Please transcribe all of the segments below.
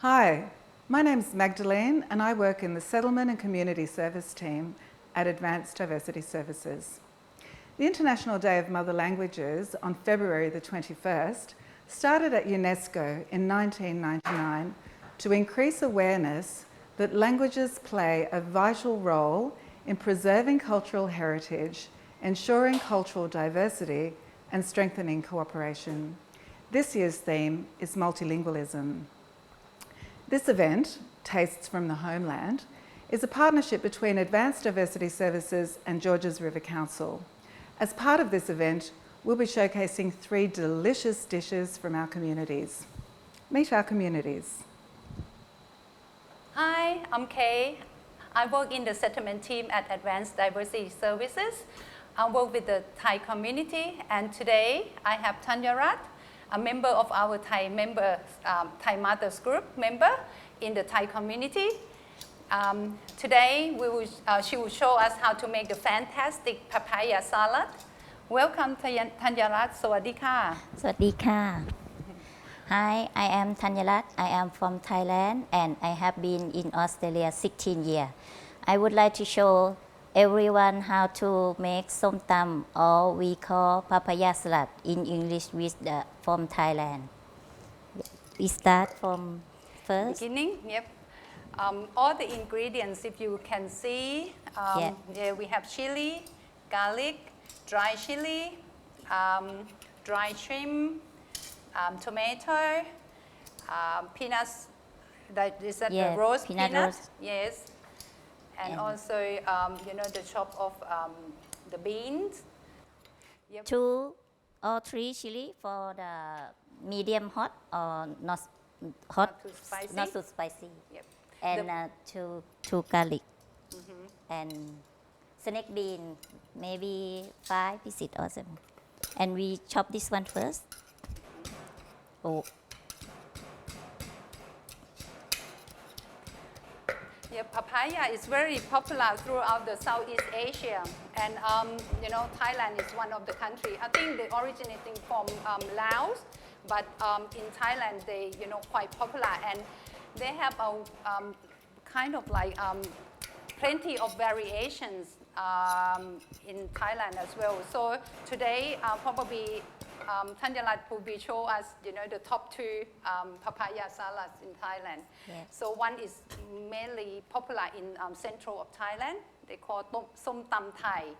Hi, my name's Magdalene and I work in the Settlement and Community Service team at Advanced Diversity Services. The International Day of Mother Languages on February the 21st started at UNESCO in 1999 to increase awareness that languages play a vital role in preserving cultural heritage, ensuring cultural diversity and strengthening cooperation. This year's theme is multilingualism. This event, Tastes from the Homeland, is a partnership between Advanced Diversity Services and Georges River Council. As part of this event, we'll be showcasing 3 delicious dishes from our communities. Meet our communities. Hi, I'm Kay. I work in the settlement team at Advanced Diversity Services. I work with the Thai community, and today I have Thanyarat, a member of our Thai Mothers Group member in the Thai community. Today she will show us how to make the fantastic papaya salad. Welcome, Thanyarat. Sawadee ka. Sawadee ka. Hi, I am Thanyarat. I am from Thailand and I have been in Australia 16 years. I would like to show everyone how to make Som Tam, or we call papaya salad in English from Thailand. We start from first. Beginning, yep. All the ingredients, if you can see, yeah, we have chili, garlic, dry chili, dry shrimp, tomato, peanuts. Is that the roast peanuts? Yes. And also, the chop of the beans. Yep. 2 or 3 chili for the medium hot or not hot, not too spicy. Yep. And two garlic. And snake bean, maybe 5 pieces or something. And we chop this one first. Oh. Yeah, papaya is very popular throughout the Southeast Asia, and Thailand is one of the countries. I think they originating from Laos, but in Thailand they quite popular, and they have a kind of like plenty of variations in Thailand as well. So today probably Thanyarat will be show us, the top 2 papaya salads in Thailand. Yes. So one is mainly popular in central of Thailand. They call Som Tum Thai,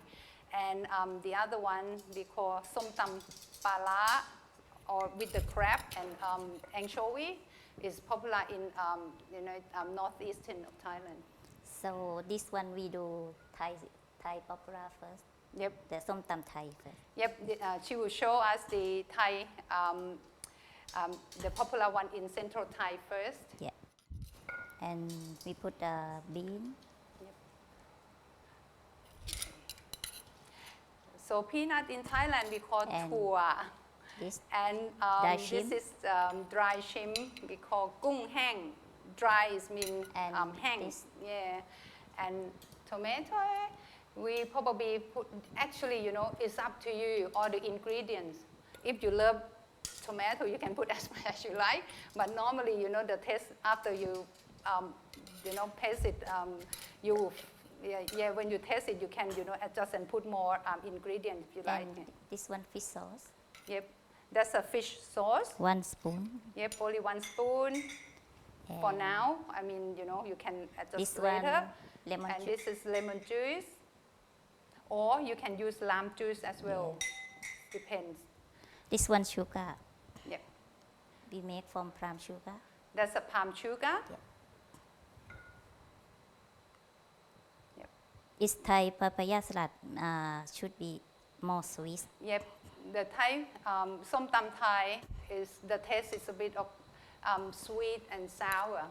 and the other one we call Som Tum Pu Plara, or with the crab and anchovy, is popular in northeastern of Thailand. So this one we do Thai popular first. Yep. The Som Tum Thai first. Yep. She will show us the Thai, the popular one in central Thai first. Yeah. And we put the bean. Yep. So peanut in Thailand we call tua. And this is dry shrimp we call gung hang. Dry is mean hang. Yeah. And tomato. We probably put, actually, it's up to you, all the ingredients. If you love tomato, you can put as much as you like. But normally, the taste after you, taste it, when you taste it, you can, adjust and put more ingredients if you like. This one fish sauce. Yep, that's a fish sauce. 1 spoon. Yep, only 1 spoon. And for now, I mean, you can adjust this later. Lemon and juice. This is lemon juice. Or you can use lime juice as well. Yeah. Depends. This one sugar. Yep. We make from palm sugar. That's a palm sugar. Yep. Yep. It's Thai papaya salad should be more sweet. Yep. The Thai Som Tum Thai the taste is a bit of sweet and sour.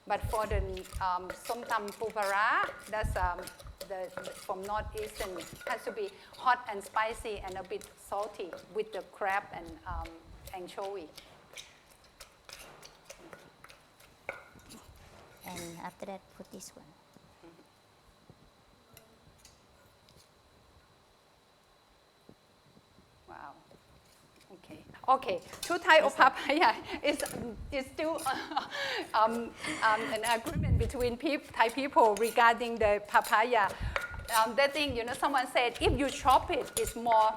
But for the Som Tum Pu Plara, that's from northeastern, has to be hot and spicy and a bit salty with the crab and anchovy. And after that, put this one. Wow. Okay. Okay, Pu Thai or papaya is still an agreement between Thai people regarding the papaya. That thing, someone said if you chop it, it's more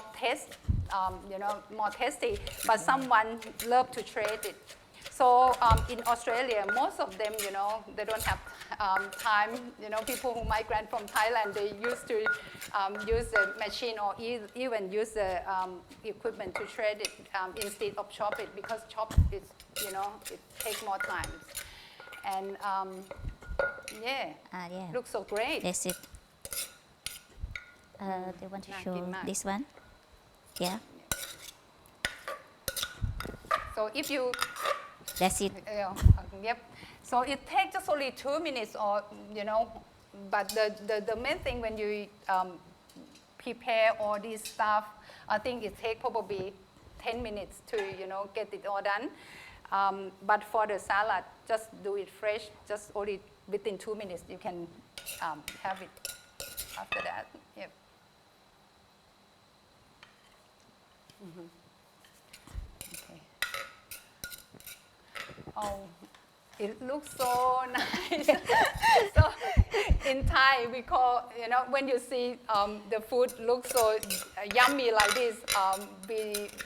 more tasty. But someone love to trade it. So in Australia, most of them, they don't have time. People who migrate from Thailand, they used to use the machine or even use the equipment to trade it instead of chop it, because chop it, it takes more time. And yeah. looks so great. That's it. They want to show this one. Yeah. So if you That's it. Yep. So it takes just only 2 minutes, or but the main thing when you prepare all this stuff, I think it takes probably 10 minutes to get it all done. But for the salad, just do it fresh. Just only within 2 minutes you can have it. After that, yep. Okay. Oh, it looks so nice. So in Thai, we call, when you see the food looks so yummy like this,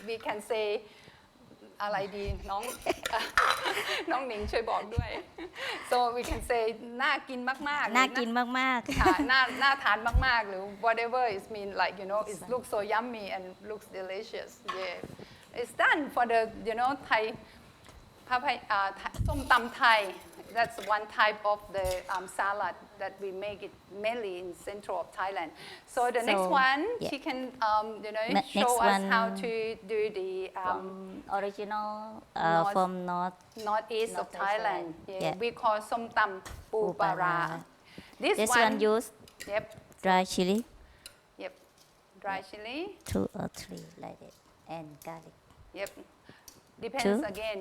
we can say อะไรดีน้อง น้องหนิงช่วยบอกด้วย so we can say น่ากินมากๆ น่ากินมากๆ ค่ะน่าทานมากๆหรือ whatever it mean, like it looks so yummy and looks delicious. Yeah, it's done for the Thai Som Tum Thai. That's one type of the salad that we make it mainly in central of Thailand. So the next one, she can show us how to do the original from northeast of Thailand. Yeah. We call Som Tum Pu Plara. This one use dry chili. Yep, dry chili. 2 or 3 like that, and garlic. Yep. Depends again,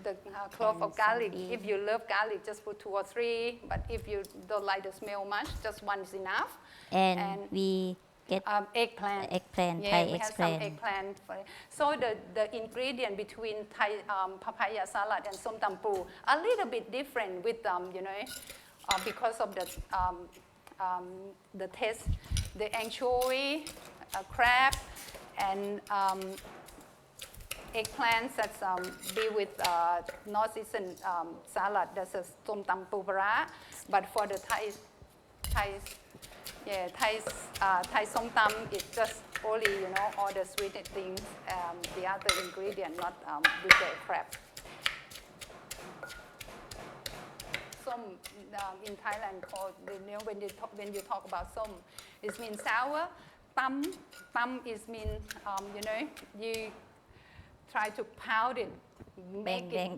the clove of garlic. If you love garlic, just put 2 or 3. But if you don't like the smell much, just 1 is enough. And we get eggplant. Thai we have some eggplant. So the ingredient between Thai papaya salad and Som Tum Pu a little bit different with because of the taste. The anchovy, crab, and eggplants that's be with northeastern salad. That's a Som Tum Pu Plara. But for the Thai Som Tam, it's just only all the sweetened things, the other ingredient, not with the crab. Som in Thailand called, when you talk about som, it means sour. Tam is mean you try to pound it, make it,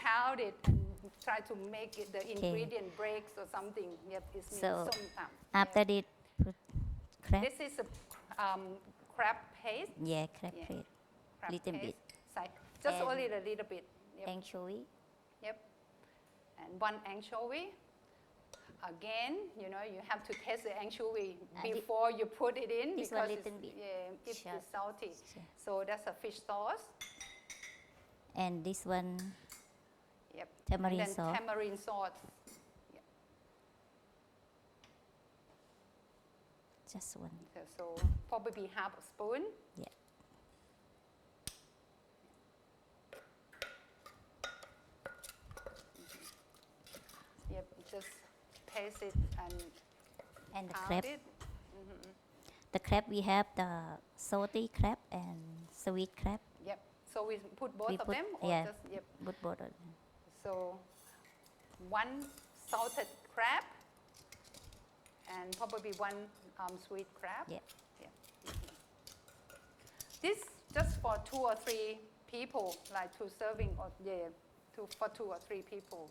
pound it, and try to make it, the ingredient breaks or something. Yep, it means So Som Tam. after this, put crab. This is a crab paste. Yeah, crab paste. Crab Little paste. bit. Just And only a little bit. Yep. Anchovy. Yep. And 1 anchovy. Again, you have to taste the anchovy before you put it in, this because one little bit. it's Sure. salty. Sure. So that's a fish sauce. And this one, Yep. tamarind and then sauce. tamarind sauce. Yep. Just 1. So probably half a spoon. Yeah. Yep. Just taste it And the pound crab. it. The crab, we have the salty crab and sweet crab. Yep. So we put both We of put- them, or yeah. just yep. Put both of them. So 1 salted crab and probably 1 sweet crab. Yeah. This just for 2 or 3 people, like 2 serving, or for 2 or 3 people.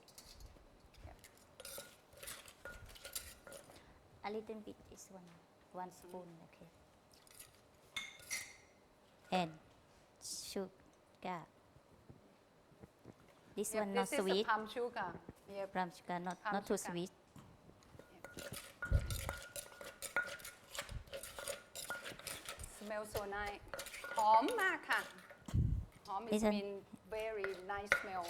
A little bit is 1 spoon, okay. And sugar. This one not This sweet. is a palm sugar. Yep. Brown sugar, Palm not too sugar. sweet. Smells so nice. อมมากค่ะหอม it Isn't- mean very nice smell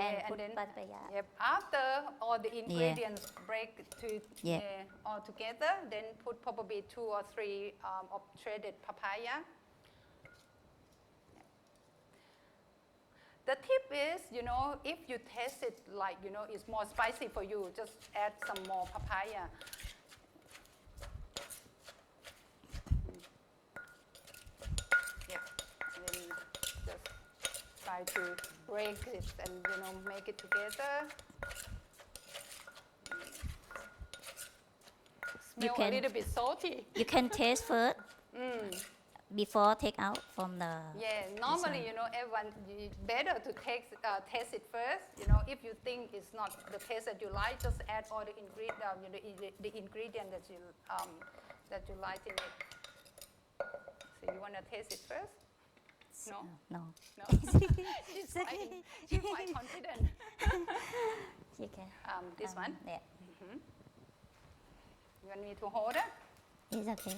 And yeah, put and then papaya. yep, after all the ingredients break to all together, then put probably 2 or 3 of shredded papaya. The tip is, if you taste it like, it's more spicy for you, just add some more papaya. Yep, and then just try to break it and, make it together. Smell a can- little bit salty. You can taste first before take out from the. Yeah, normally, everyone better to taste it first. If you think it's not the taste that you like, just add all the ingredient that you like in it. So you want to taste it first? No. No. No. She's quite confident. You can. This one. Yeah. You want me to hold it? It's okay.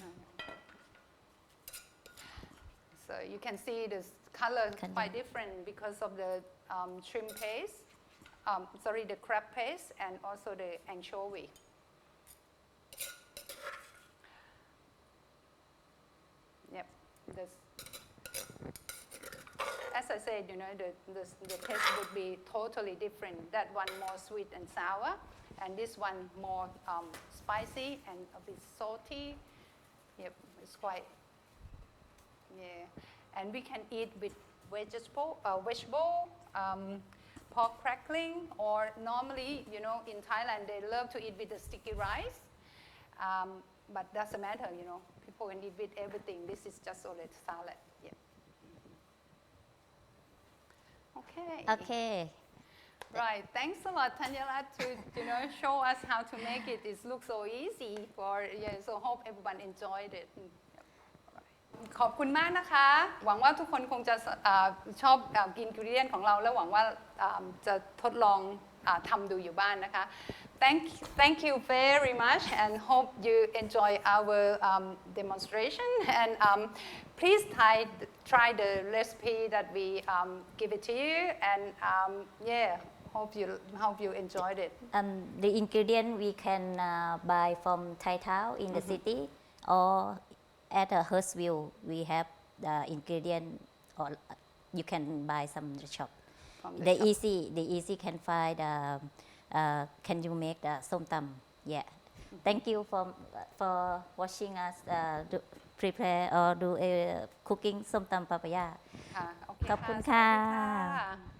So you can see the color Color. quite different because of the shrimp paste, the crab paste, and also the anchovy. Yep. As I said, the taste would be totally different. That one more sweet and sour, and this one more spicy and a bit salty. Yep, it's quite. Yeah, and we can eat with vegetable, pork crackling, or normally, in Thailand they love to eat with the sticky rice, but doesn't matter, people can eat with everything. This is just solid salad. Yeah. Okay. Okay. Right. Thanks a lot, Thanyarat, to show us how to make it. It looks so easy. So hope everyone enjoyed it. ขอบคุณมากนะคะ หวังว่าทุกคนคงจะชอบกินอินกรีเดียนของเราและหวังว่าจะทดลองทำดูอยู่บ้านนะคะ Thank you very much and hope you enjoy our demonstration and please try the recipe that we give it to you and hope you enjoyed it. The ingredient we can buy from Thai town in the city or at a Hurstville we have the ingredient or you can buy some in the shop. From the The shop. easy can find can you make the Som Tum? Yeah. Thank you for watching us prepare or do cooking Som Tum Papaya. ค่ะโอเค ขอบคุณ ค่ะ ค่ะ สวัสดีค่ะ